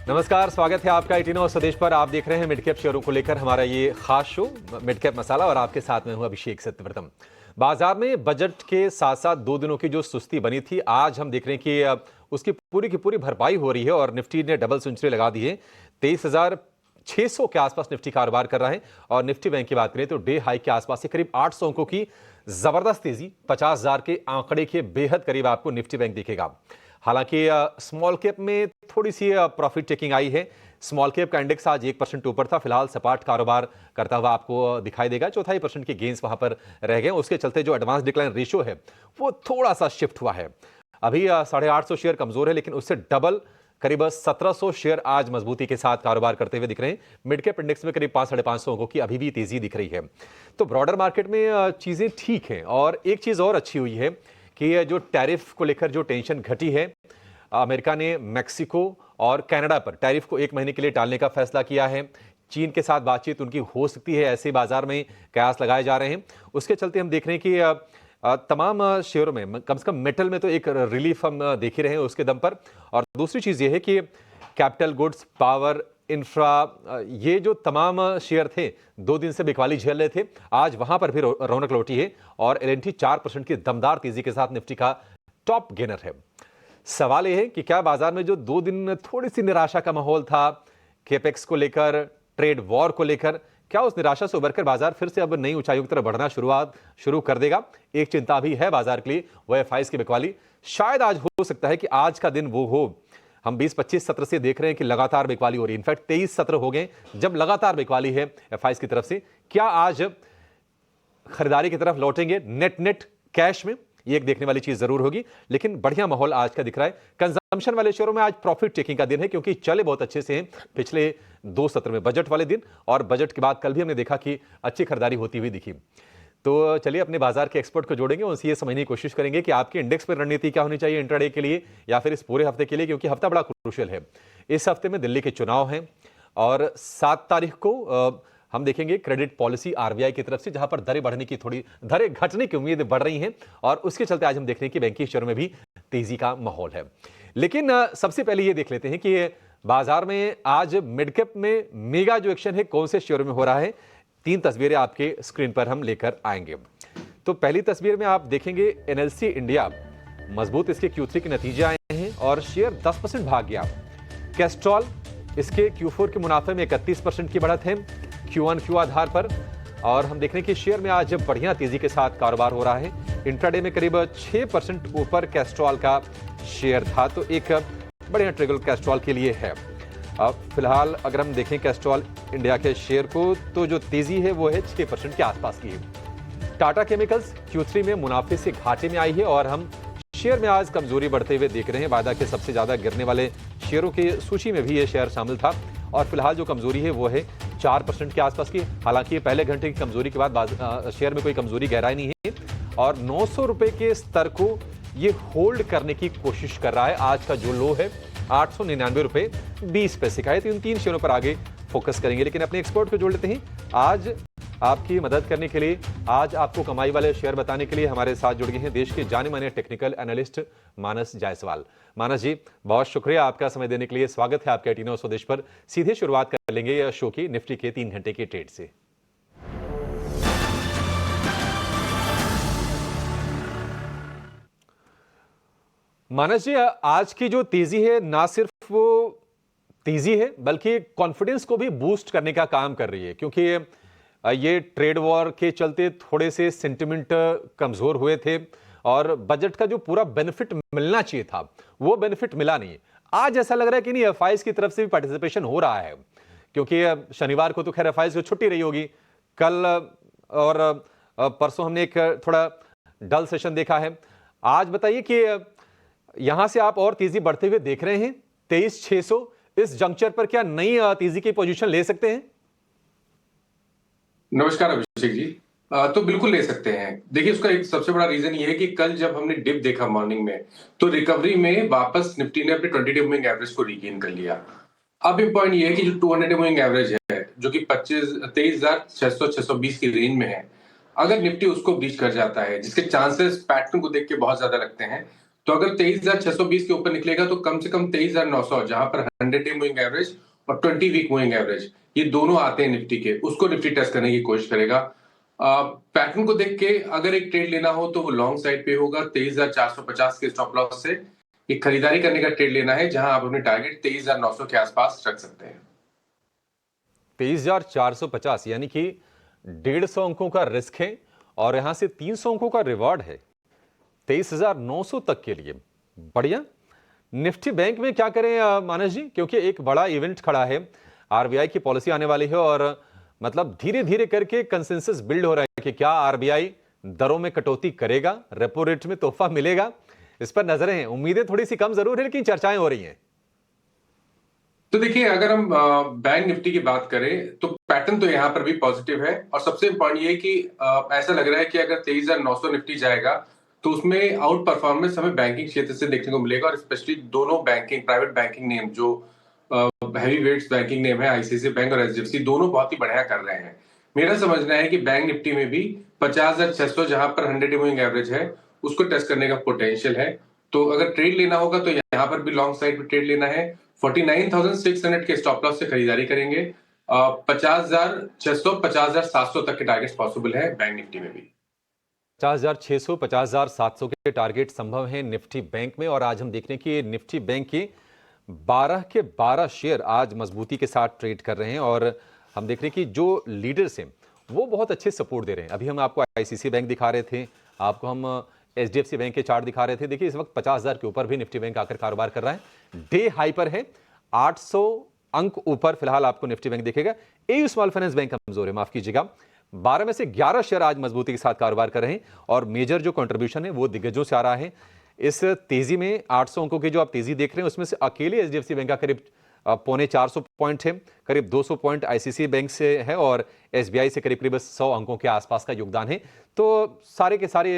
नमस्कार, स्वागत है आपका 18 स्वदेश पर। आप देख रहे हैं मिड कैप शेयरों को लेकर हमारा ये खास शो मिड कैप मसाला और आपके साथ में हूं अभिषेक सत्यव्रतम। बाजार में बजट के साथ साथ 2 दिनों की जो सुस्ती बनी थी, आज हम देख रहे हैं कि उसकी पूरी की पूरी भरपाई हो रही है और निफ्टी ने डबल सेंचुरी लगा दी है। 23,600 के आसपास निफ्टी कारोबार कर रहा है और निफ्टी बैंक की बात करें तो डे हाई के आसपास से करीब 800 अंकों की जबरदस्त तेजी, 50,000 के आंकड़े के बेहद करीब आपको निफ्टी बैंक दिखेगा। हालांकि स्मॉल कैप में थोड़ी सी प्रॉफिट टेकिंग आई है। स्मॉल कैप का इंडेक्स आज 1% ऊपर था, फिलहाल सपाट कारोबार करता हुआ आपको दिखाई देगा। 0.25% के गेंस वहां पर रह गए, उसके चलते जो एडवांस डिक्लाइन रेशियो है वो थोड़ा सा शिफ्ट हुआ है। अभी 850 शेयर कमजोर है, लेकिन उससे डबल करीब 1700 शेयर आज मजबूती के साथ कारोबार करते हुए दिख रहे हैं। मिड कैप इंडेक्स में करीब 500-550 अंकों की अभी भी तेजी दिख रही है। तो ब्रॉडर मार्केट में चीजें ठीक हैं और एक चीज और अच्छी हुई है कि जो टैरिफ को लेकर जो टेंशन घटी है, अमेरिका ने मैक्सिको और कनाडा पर टैरिफ को 1 महीने के लिए टालने का फैसला किया है। चीन के साथ बातचीत उनकी हो सकती है, ऐसे बाजार में कयास लगाए जा रहे हैं। उसके चलते हम देख रहे हैं कि तमाम शेयरों में कम से कम मेटल में तो एक रिलीफ हम देख ही रहे हैं उसके दम पर। और दूसरी चीज ये है कि कैपिटल गुड्स, पावर, इंफ्रा, ये जो तमाम शेयर थे 2 दिन से बिकवाली झेल रहे थे, आज वहां पर भी रौनक लौटी है और एल&टी 4% की दमदार तेजी के साथ निफ्टी का टॉप गेनर है। सवाल यह है कि क्या बाजार में जो 2 दिन थोड़ी सी निराशा का माहौल था, केपेक्स को लेकर, ट्रेड वॉर को लेकर, क्या उस निराशा से उभरकर बाजार फिर से अब नई ऊंचाइयों की तरफ बढ़ना शुरू कर देगा? एक चिंता भी है बाजार के लिए, वो एफआईज की बिकवाली। शायद आज हो सकता है कि आज का दिन वो हो। हम 20-25 सत्र से देख रहे हैं कि लगातार बिकवाली हो रही है। इनफैक्ट 23 सत्र हो गए जब लगातार बिकवाली है एफआईज की तरफ से। क्या आज खरीदारी की तरफ लौटेंगे नेट कैश में? ये एक देखने वाली चीज जरूर होगी, लेकिन बढ़िया माहौल आज का दिख रहा है। कंजम्पशन वाले शेयरों में आज प्रॉफिट टेकिंग का दिन है, क्योंकि चले बहुत अच्छे से हैं पिछले 2 सत्र में, बजट वाले दिन और बजट के बाद कल भी हमने देखा कि अच्छी खरीदारी होती हुई दिखी। तो चलिए अपने बाजार के एक्सपर्ट को जोड़ेंगे, उनसे ये समझने की कोशिश करेंगे कि आपकी इंडेक्स पर रणनीति क्या होनी चाहिए इंट्राडे के लिए या फिर इस पूरे हफ्ते के लिए, क्योंकि हफ्ता बड़ा क्रूशियल है। इस हफ्ते में दिल्ली के चुनाव हैं और 7 तारीख को हम देखेंगे क्रेडिट पॉलिसी आरबीआई की तरफ से, जहां पर दरें बढ़ने की दरें घटने की उम्मीद बढ़ रही हैं और उसके चलते आज हम देख रहे हैं कि बैंकिंग शेयरों में भी तेजी का माहौल है। लेकिन सबसे पहले ये देख लेते हैं कि बाजार में आज मिड कैप में मेगा जो एक्शन है कौन से शेयरों में हो रहा है। 3 तस्वीरें आपके स्क्रीन पर हम लेकर आएंगे। तो पहली तस्वीर में आप देखेंगे एनएलसी इंडिया, मजबूत इसके Q3 के नतीजे आए हैं और शेयर 10% भाग गया। कैस्ट्रॉल, इसके Q4 के मुनाफे में 31% की बढ़त है Q1Q आधार पर और हम देख रहे हैं कि शेयर में आज बढ़िया तेजी के साथ कारोबार हो रहा है। इंट्राडे में करीब 6% ऊपर कैस्ट्रॉल का शेयर था, तो एक बढ़िया ट्रिगल कैस्ट्रॉल के लिए है। अब फिलहाल अगर हम देखें कैस्ट्रॉल इंडिया के शेयर को, तो जो तेजी है वो है 6% के आसपास की है। टाटा केमिकल्स Q3 में मुनाफे से घाटे में आई है और हम शेयर में आज कमजोरी बढ़ते हुए देख रहे हैं। वायदा के सबसे ज्यादा गिरने वाले शेयरों की सूची में भी ये शेयर शामिल था और फिलहाल जो कमजोरी है वो है 4% के आसपास की। हालांकि पहले घंटे की कमजोरी के बाद शेयर में कोई कमजोरी गहराई नहीं है और 900 रुपए के स्तर को ये होल्ड करने की कोशिश कर रहा है। आज का जो लो है 899 रुपए 20 पैसे का है। तो इन 3 शेयरों पर आगे फोकस करेंगे, लेकिन अपने एक्सपर्ट को जोड़ लेते हैं। आज आपकी मदद करने के लिए, आज आपको कमाई वाले शेयर बताने के लिए हमारे साथ जुड़ गए हैं देश के जाने माने टेक्निकल एनालिस्ट मानस जायसवाल। मानस जी, बहुत शुक्रिया आपका समय देने के लिए। स्वागत है आपके 18 स्वदेश पर। सीधे शुरुआत कर लेंगे शो की निफ्टी के 3 घंटे के ट्रेड से। मानस जी, आज की जो तेजी है ना सिर्फ वो तेजी है बल्कि कॉन्फिडेंस को भी बूस्ट करने का काम कर रही है, क्योंकि ये ट्रेड वॉर के चलते थोड़े से सेंटिमेंट कमजोर हुए थे और बजट का जो पूरा बेनिफिट मिलना चाहिए था वो बेनिफिट मिला नहीं। आज ऐसा लग रहा है कि नहीं, एफआईज की तरफ से भी पार्टिसिपेशन हो रहा है, क्योंकि शनिवार को तो खैर एफआईज को छुट्टी रही होगी। कल और परसों हमने एक थोड़ा डल सेशन देखा है। आज बताइए कि यहां से आप और तेजी बढ़ते हुए देख रहे हैं 23,600 इस जंक्चर पर, क्या नई तेजी की पोजीशन ले सकते हैं? नमस्कार अभिषेक जी। तो बिल्कुल ले सकते हैं। देखिए, उसका एक सबसे बड़ा रीजन ये है कि कल जब हमने डिप देखा मॉर्निंग में, तो रिकवरी में वापस निफ्टी ने अपने 20 डे मूविंग एवरेज को रीगेन कर लिया। अब पॉइंट ये है कि जो 200 डे मूविंग एवरेज है, जो कि 23,600-620 की रेंज में है, अगर निफ्टी उसको ब्रीच कर जाता है, जिसके चांसेस पैटर्न को देख के बहुत ज्यादा लगते हैं, तो अगर 23,620 के ऊपर निकलेगा तो कम से कम 23,900, जहां पर 100 डे मूविंग एवरेज और 20 वीक मूविंग एवरेज ये दोनों आते हैं निफ्टी के, उसको निफ्टी टेस्ट करने की कोशिश करेगा। पैटर्न को देख के अगर एक ट्रेड लेना हो तो वो लॉन्ग साइड पे होगा 23,450 के स्टॉप लॉस से। एक खरीदारी करने का ट्रेड लेना है जहां आप अपने टारगेट 23,900 के आसपास रख सकते हैं। 23,450 यानी कि 150 अंकों का रिस्क है और यहां से 300 अंकों का रिवॉर्ड है 23,900 तक के लिए। बढ़िया। निफ्टी बैंक में क्या करें मानस जी, क्योंकि एक बड़ा इवेंट खड़ा है, आरबीआई की पॉलिसी आने वाली है और मतलब धीरे धीरे करके कंसेंसस बिल्ड हो रहा है कि क्या आरबीआई दरों में कटौती करेगा, रेपो रेट में तोहफा मिलेगा। इस पर नजरें हैं, उम्मीदें थोड़ी सी कम जरूर है लेकिन चर्चाएं हो रही हैं। तो देखिए, अगर हम बैंक निफ्टी की बात करें तो पैटर्न तो यहाँ पर भी पॉजिटिव है और सबसे इंपॉर्टेंट ये है कि ऐसा लग रहा है कि अगर 23,900 निफ्टी जाएगा तो उसमें आउट परफॉर्मेंस हमें बैंकिंग क्षेत्र से देखने को मिलेगा और स्पेशली दोनों बैंकिंग प्राइवेट बैंकिंग नेम जो हैवी वेट्स बैंकिंग नेम है, आईसीआईसीआई बैंक और एचडीएफसी, दोनों बहुत ही बढ़िया कर रहे हैं। मेरा समझना है कि बैंक निफ्टी में भी 50,600 जहां पर 100 मूविंग एवरेज है उसको टेस्ट करने का पोटेंशियल है। तो अगर ट्रेड लेना होगा तो यहाँ पर भी लॉन्ग साइड पे ट्रेड लेना है। 49,600 के स्टॉप लॉस से खरीदारी करेंगे। 50,600 50,700 तक के टारगेट्स पॉसिबल है बैंक निफ्टी में भी। 50,600 50,700 के टारगेट संभव हैं निफ्टी बैंक में। और आज हम देख रहे हैं कि निफ्टी बैंक के 12 के 12 शेयर आज मजबूती के साथ ट्रेड कर रहे हैं और हम देख रहे हैं कि जो लीडर्स हैं वो बहुत अच्छे सपोर्ट दे रहे हैं। अभी हम आपको आईसीआईसीआई बैंक दिखा रहे थे, आपको हम एचडीएफसी बैंक के चार्ट दिखा रहे थे। देखिए इस वक्त 50,000 के ऊपर भी निफ्टी बैंक आकर कारोबार कर रहा है, डे हाई पर है। 800 अंक ऊपर फिलहाल आपको निफ्टी बैंक दिखेगा। एयू स्मॉल फाइनेंस बैंक कमजोर है, माफ कीजिएगा। 12 में से 11 शेयर आज मजबूती के साथ कारोबार कर रहे हैं और मेजर जो कंट्रीब्यूशन है वो दिग्गजों से आ रहा है। इस तेजी में 800 अंकों की जो आप तेजी देख रहे हैं उसमें से अकेले एचडीएफसी बैंक का करीब 450 पॉइंट है, करीब 200 पॉइंट आईसीआईसीआई बैंक से है और एसबीआई से करीब 100 अंकों के आसपास का योगदान है। तो सारे के सारे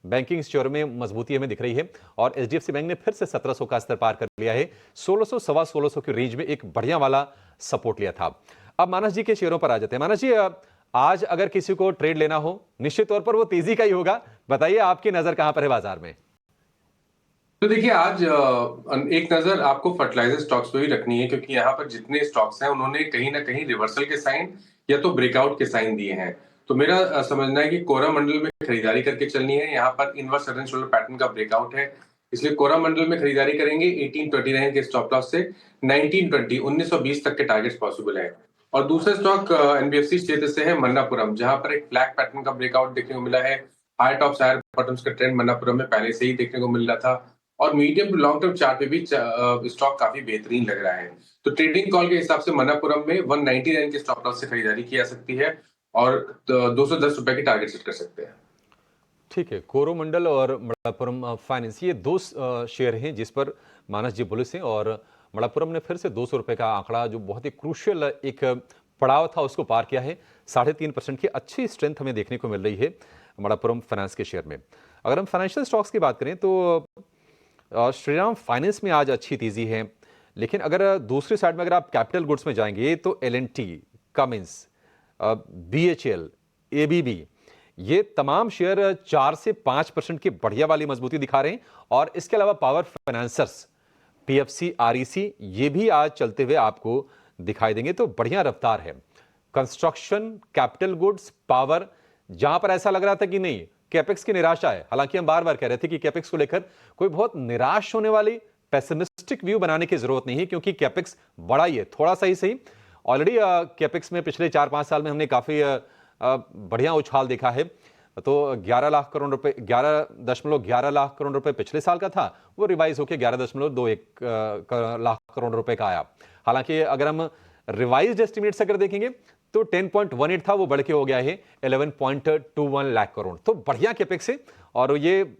बैंकिंग स्टोर में मजबूती हमें दिख रही है और एचडीएफसी बैंक ने फिर से 1700 का स्तर पार कर लिया है। 1600 सवा 1600 की रेंज में एक बढ़िया वाला सपोर्ट लिया था। अब मानस जी के शेयरों पर आ जाते हैं। मानस जी, आज अगर किसी को ट्रेड लेना हो निश्चित तौर पर वो तेजी का ही होगा, बताइए आपकी नजर कहां पर है बाजार में? तो देखिए, आज एक नजर आपको फर्टिलाइजर स्टॉक्स पे भी रखनी है क्योंकि यहाँ पर जितने स्टॉक्स हैं उन्होंने कहीं ना कहीं रिवर्सल के साइन या तो ब्रेकआउट के साइन दिए हैं। तो मेरा समझना है कि कोरामंडल में खरीदारी करके चलनी है। यहाँ पर inverse head and shoulder pattern का ब्रेकआउट है, इसलिए कोरामंडल में खरीदारी करेंगे 1829 के स्टॉप लॉस से 1920 1920 तक के टारगेट्स पॉसिबल है। और दूसरा स्टॉक एनबीएफसी क्षेत्र से है मन्नापुरम, जहां पर एक फ्लैग पैटर्न का ब्रेकआउट देखने को मिला है। हाई टॉप हायर बॉटम्स का ट्रेंड मन्नापुरम में पहले से ही देखने को मिल रहा था और medium to long term chart पे भी स्टॉक काफी बेहतरीन लग रहा है। तो ट्रेडिंग कॉल के हिसाब से मन्नापुरम में 199 के स्टॉप लॉस से खरीदारी की जा सकती है और 210 रुपए की टारगेट सेट कर सकते हैं। ठीक है, कोरोमंडल और मणप्पुरम फाइनेंस ये दो शेयर हैं जिस पर मानस जी बुलिस हैं और मणप्पुरम ने फिर से 200 रुपए का आंकड़ा जो बहुत ही क्रूशियल एक पड़ाव था उसको पार किया है। 3.5% की अच्छी स्ट्रेंथ हमें देखने को मिल रही है मणप्पुरम फाइनेंस के शेयर में। अगर हम फाइनेंशियल स्टॉक्स की बात करें तो श्रीराम फाइनेंस में आज अच्छी तेजी है, लेकिन अगर दूसरी साइड में अगर आप कैपिटल गुड्स में जाएंगे तो एल&टी, कमिंस, बीएचएल, एबीबी, ये तमाम शेयर 4 से 5% की बढ़िया वाली मजबूती दिखा रहे हैं। और इसके अलावा पावर फाइनेंसर्स, पीएफसी, आरईसी, ये भी आज चलते हुए आपको दिखाई देंगे। तो बढ़िया रफ्तार है। कंस्ट्रक्शन, कैपिटल गुड्स, पावर, जहां पर ऐसा लग रहा था कि नहीं कैपेक्स की निराशा है, हालांकि हम बार बार कह रहे थे कि कैपेक्स को लेकर कोई बहुत निराश होने वाली पेसिमिस्टिक व्यू बनाने की जरूरत नहीं है क्योंकि कैपेक्स बड़ा ही है, थोड़ा सा ही सही। ऑलरेडी कैपेक्स में पिछले 4-5 साल में हमने काफी बढ़िया उछाल देखा है। तो 11 लाख करोड़ रुपए, 11.11 लाख करोड़ रुपए पिछले साल का था, वो रिवाइज होकर 11.21 लाख करोड़ रुपए का आया। हालांकि अगर हम रिवाइज्ड एस्टिमेट्स अगर देखेंगे तो 10.18 था, वो बढ़ के हो गया है 11.21 लाख करोड़। तो बढ़िया कैपेक्स है और ये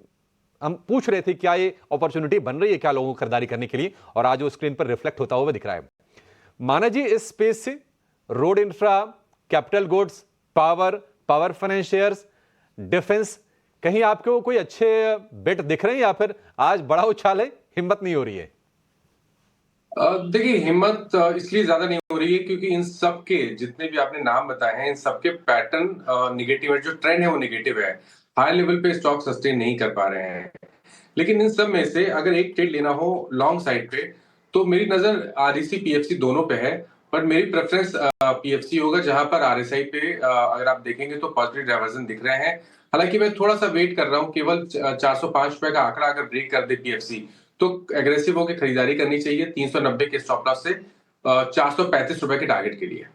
हम पूछ रहे थे क्या ये अपॉर्चुनिटी बन रही है क्या लोगों को खरीदारी करने के लिए, और आज वो स्क्रीन पर रिफ्लेक्ट होता हुआ दिख रहा है। माना जी इस स्पेस से road infra, capital goods, power, power financiers, defence, कहीं आपको कोई अच्छे बेट दिख रहे हैं या फिर आज बड़ा उछाल है, हिम्मत नहीं हो रही है? देखिए, हिम्मत इसलिए ज्यादा नहीं हो रही है क्योंकि इन सब के जितने भी आपने नाम बताए हैं इन सबके पैटर्न निगेटिव है, जो ट्रेंड है वो निगेटिव है। हाई लेवल पे स्टॉक सस्टेन नहीं कर पा रहे हैं। लेकिन इन सब में से अगर एक ट्रेड लेना हो लॉन्ग साइड पे, तो मेरी नजर आरईसी पीएफसी दोनों पे है, पर मेरी प्रेफरेंस पीएफसी होगा, जहां पर आरएसआई पे अगर आप देखेंगे तो पॉजिटिव डाइवर्जन दिख रहे हैं। हालांकि मैं थोड़ा सा वेट कर रहा हूं, केवल 405 रुपए का आंकड़ा अगर ब्रेक कर दे पीएफसी, तो एग्रेसिव होकर खरीदारी करनी चाहिए 390 के स्टॉप लॉस से 435 रुपए के टारगेट के लिए।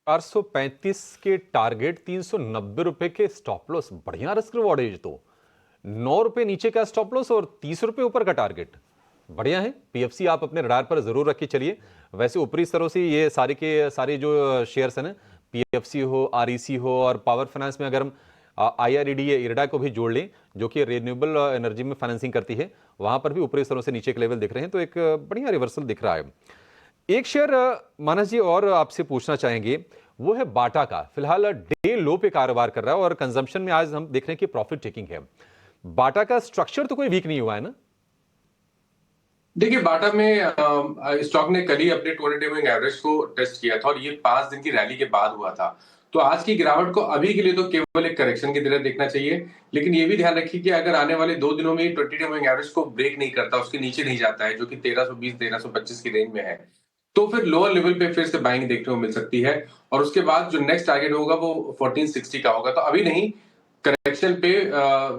435 के टारगेट, 390 रुपए के स्टॉप लॉस, बढ़िया रिस्क रिवॉर्ड है ये तो। 9 रुपए नीचे का स्टॉप लॉस और 30 रुपए ऊपर का टारगेट, बढ़िया है। पीएफसी आप अपने रडार पर जरूर रख के चलिए। वैसे ऊपरी स्तरों से ये सारे के सारे जो शेयर्स हैं ना, पीएफसी हो, आरईसी हो और पावर फाइनेंस में अगर हम आईआरईडी या इरडा को भी जोड़ लें, जो कि रिन्यूएबल एनर्जी में फाइनेंसिंग करती है, वहां पर भी ऊपरी स्तरों से नीचे के लेवल दिख रहे हैं, तो एक बढ़िया रिवर्सल दिख रहा है। एक शेयर मानस जी और आपसे पूछना चाहेंगे, वो है बाटा का। फिलहाल डे लो पे कारोबार कर रहा है और कंजम्पशन में आज हम देख रहे हैं कि प्रॉफिट टेकिंग है। बाटा का स्ट्रक्चर तो कोई वीक नहीं हुआ है ना? देखिए, बाटा में स्टॉक ने कल ही अपने 200 मूविंग एवरेज को टेस्ट किया था और ये 5 दिन की रैली के बाद हुआ था। तो आज की गिरावट को अभी के लिए तो केवल एक करेक्शन की तरह देखना चाहिए, लेकिन ये भी ध्यान रखिए कि अगर आने वाले 2 दिनों में 20 मूविंग एवरेज को ब्रेक नहीं करता, उसके नीचे नहीं जाता है, जो कि 1320-1325 की रेंज में है, तो फिर लोअर लेवल पे फिर से बाइंग देखने को मिल सकती है और उसके बाद जो नेक्स्ट टारगेट होगा वो 1460 का होगा। तो अभी नहीं, करेक्शन पे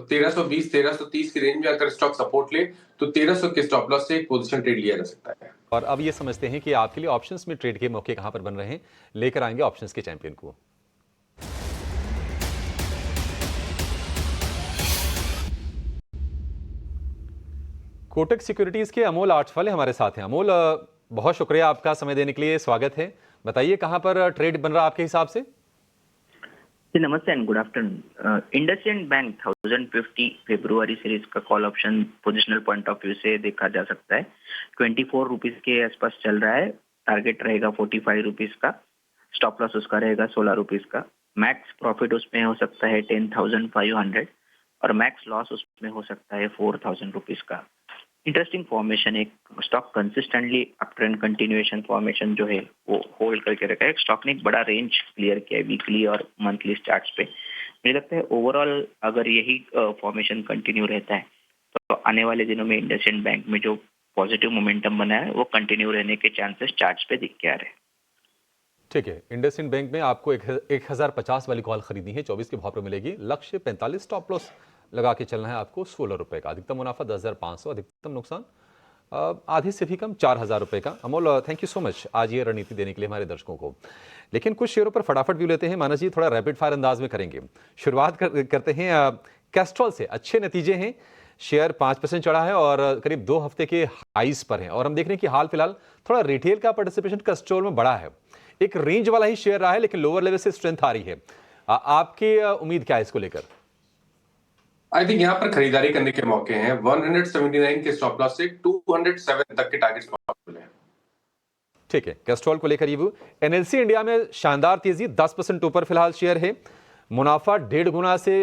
1320 1330 की रेंज में अगर स्टॉक सपोर्ट ले, तो 1300 के स्टॉप लॉस से एक पोजीशन ट्रेड लिया जा सकता है। और अब ये समझते हैं कि आपके लिए ऑप्शंस में ट्रेड के मौके कहां पर बन रहे हैं। लेकर आएंगे ऑप्शंस के चैंपियन को। कोटक सिक्योरिटीज के अमोल आठवले हमारे साथ हैं। अमोल, बहुत शुक्रिया आपका समय देने के लिए, स्वागत है। बताइए कहां पर ट्रेड बन रहा है आपके हिसाब से? जी नमस्ते and good afternoon. IndusInd bank 1050 February series का call option positional point of view से देखा जा सकता है। 24 रुपीज के आसपास चल रहा है। टारगेट रहेगा 45 रुपीज का। स्टॉप लॉस उसका रहेगा 16 रुपीज का। मैक्स प्रॉफिट उसमें हो सकता है 10,500 और मैक्स लॉस उसमें हो सकता है 4,000 रुपीज का। इंटरेस्टिंग फॉर्मेशन, एक stock consistently up trend continuation formation जो है वो होल्ड करके रखा है। स्टॉक ने एक बड़ा रेंज क्लियर किया है वीकली और मंथली चार्ट्स पे। मुझे लगता है ओवरऑल अगर यही फॉर्मेशन कंटिन्यू रहता है तो आने वाले दिनों में इंडसइंड बैंक में जो पॉजिटिव मोमेंटम बना है वो कंटिन्यू रहने के चांसेस चार्ट्स पे दिख के आ रहे हैं। ठीक है, इंडसइंड बैंक में आपको 1050 वाली कॉल खरीदनी है, 24 के भाव पर मिलेगी। लक्ष्य 45, स्टॉप लॉस लगा के चलना है आपको 16 रुपए का। अधिकतम मुनाफा 10,500, अधिकतम नुकसान आधे से भी कम 4,000 रुपए का। Amol, thank you so much आज ये रणनीति देने के लिए हमारे दर्शकों को। लेकिन कुछ शेयरों पर फटाफट व्यू लेते हैं। मानस जी, थोड़ा रैपिड फायर अंदाज में करेंगे। शुरुआत करते हैं कैस्ट्रॉल से। अच्छे नतीजे हैं, शेयर 5% चढ़ा है और करीब 2 हफ्ते के हाइस पर है। और हम देख रहे हैं कि हाल फिलहाल थोड़ा रिटेल का पार्टिसिपेशन कैस्ट्रॉल में बढ़ा है। एक रेंज वाला ही शेयर रहा है, लेकिन लोअर लेवल से स्ट्रेंथ आ रही है। आपकी उम्मीद क्या है इसको लेकर? आई थिंक यहाँ पर खरीदारी करने के मौके हैं। 179 के स्टॉप लॉस से 207 तक के टारगेट्स पॉसिबल है। ठीक है, कैस्ट्रॉल को लेकर ये व्यू। एनएलसी इंडिया में शानदार तेजी, 10% ऊपर फिलहाल शेयर है। मुनाफा 1.5 गुना से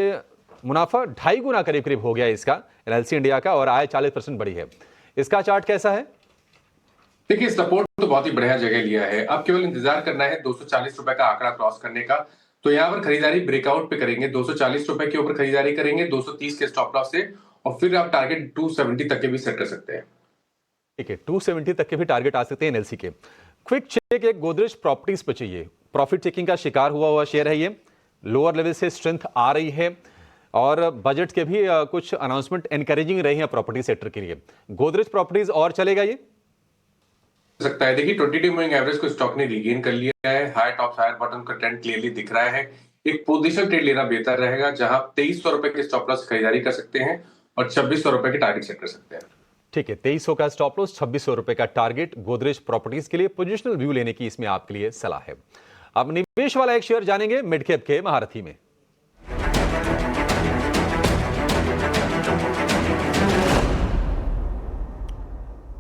मुनाफा 2.5 गुना करीब करीब हो गया है इसका, एनएलसी इंडिया का, और आय 40% बढ़ी है। इसका चार्ट कैसा है? देखिए, सपोर्ट तो बहुत ही बढ़िया जगह लिया है। अब केवल इंतजार करना है 240 रुपए का आंकड़ा क्रॉस करने का। तो यहाँ पर खरीदारी ब्रेकआउट पे करेंगे, 240 रुपए के ऊपर खरीदारी करेंगे 230 के स्टॉप लॉस से, और फिर आप टारगेट 270 तक के भी सेट कर सकते हैं। ठीक है, 270 तक के भी टारगेट आ सकते हैं एनएलसी के। क्विक चेक एक गोदरेज प्रॉपर्टीज पर चाहिए। प्रॉफिट चेकिंग का शिकार हुआ शेयर है ये। लोअर लेवल से स्ट्रेंथ आ रही है और बजट के भी कुछ अनाउंसमेंट एनकरेजिंग रही है प्रॉपर्टी सेक्टर के लिए। गोदरेज प्रॉपर्टीज और चलेगा ये? सकता है। देखिए, 22 मूविंग एवरेज को स्टॉक ने रीगेन कर लिया है। हाई टॉप हायर बॉटम का ट्रेंड क्लियरली दिख रहा है। एक पोजीशन ट्रेड लेना बेहतर रहेगा, जहां 2300 रुपए के स्टॉप लॉस खरीदारी कर सकते हैं और 2600 रुपए के टारगेट सेट कर सकते हैं। ठीक है, 2300 का स्टॉप लॉस, 2600 रुपए का टारगेट गोदरेज प्रॉपर्टीज के लिए। पोजिशनल व्यू लेने की इसमें आपके लिए सलाह है। अब निवेश वाला एक शेयर जानेंगे मिड कैप के महारथी में।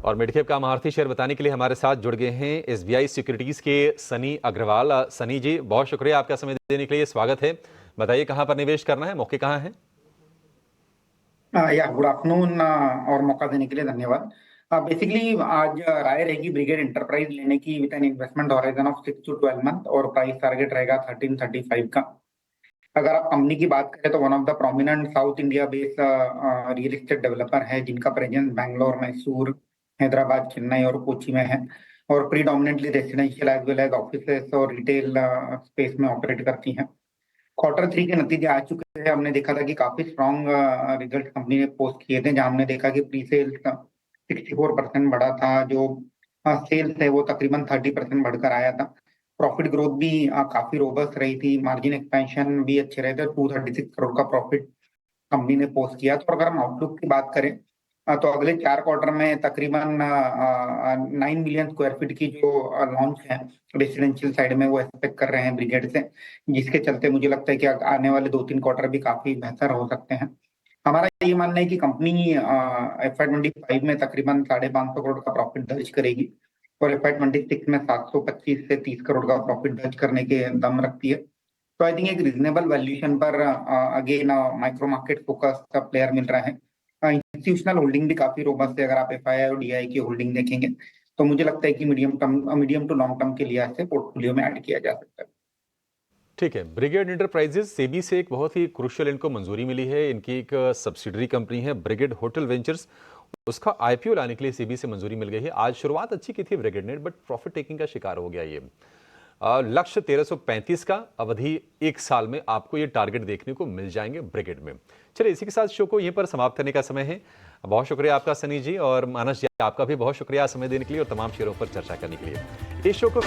और मिड कैप का महारथी शेयर बताने के लिए हमारे साथ जुड़ गए हैं एसबीआई सिक्योरिटीज के सनी अग्रवाल। सनी जी, बहुत शुक्रिया आपका समय देने के लिए, स्वागत है। बताइए कहां पर निवेश करना है, मौके कहां है? या गुड आफ्टरनून और मौका देने के लिए धन्यवाद। बेसिकली आज राय रहेगी ब्रिगेड एंटरप्राइज लेने की with an investment horizon of 6 to 12 month और प्राइस टारगेट रहेगा 1335 का। अगर आप कंपनी की बात करें तो one of the prominent south India based real estate developer है, जिनका प्रेजेंस बैंगलोर, मैसूर, हैदराबाद, चेन्नई और कोची में है, और predominantly residential as well as offices और रिटेल स्पेस में ऑपरेट करती हैं। Q3 के नतीजे आ चुके हैं। हमने देखा था कि काफी स्ट्रॉन्ग रिजल्ट कंपनी ने पोस्ट किए थे, जहां हमने देखा कि प्री सेल्स 64% बढ़ा था, जो सेल्स है वो तकरीबन 30% बढ़कर आया था। प्रॉफिट ग्रोथ भी काफी रोबस्ट रही थी, मार्जिन एक्सपेंशन भी अच्छे रहे थे। 236 करोड़ का प्रॉफिट कंपनी ने पोस्ट किया। तो अगर हम आउटलुक की बात करें तो अगले 4 क्वार्टर में तकरीबन 9 मिलियन स्क्वायर फीट की जो लॉन्च है रेसिडेंशियल साइड में, वो एक्सपेक्ट कर रहे हैं ब्रिगेड से, जिसके चलते मुझे लगता है कि आने वाले 2-3 क्वार्टर भी काफी बेहतर हो सकते हैं। हमारा ये मानना है कि कंपनी FY25 में तकरीबन 550 करोड़ का प्रॉफिट दर्ज करेगी और FY26 में 725 से 30 करोड़ का प्रॉफिट दर्ज करने के दम रखती है। तो आई थिंक एक रीजनेबल वैल्यूएशन पर अगेन माइक्रो मार्केट फोकस का प्लेयर मिल रहा है। इंस्टीट्यूशनल होल्डिंग भी काफी रोबस्ट है। अगर आप FII और DI की होल्डिंग देखेंगे तो मुझे लगता है कि मीडियम टू लॉन्ग टर्म के लिहाज से पोर्टफोलियो में ऐड किया जा सकता है। ठीक है, ब्रिगेड एंटरप्राइजेज सेबी से एक बहुत ही क्रूशियल इनको मंजूरी मिली है। इनकी एक सब्सिडरी कंपनी है ब्रिगेड होटल वेंचर्स, उसका IPO लाने के लिए सेबी से मंजूरी मिल गई है। आज शुरुआत अच्छी की थी ब्रिगेड ने, बट प्रॉफिट टेकिंग का शिकार हो गया ये। लक्ष्य 1335 का, अवधि 1 साल में आपको ये टारगेट देखने को मिल जाएंगे ब्रिगेड में। चलिए इसी के साथ शो को यहीं पर समाप्त करने का समय है। बहुत शुक्रिया आपका सनी जी, और मानस जी आपका भी बहुत शुक्रिया समय देने के लिए और तमाम शेयरों पर चर्चा करने के लिए। इस शो को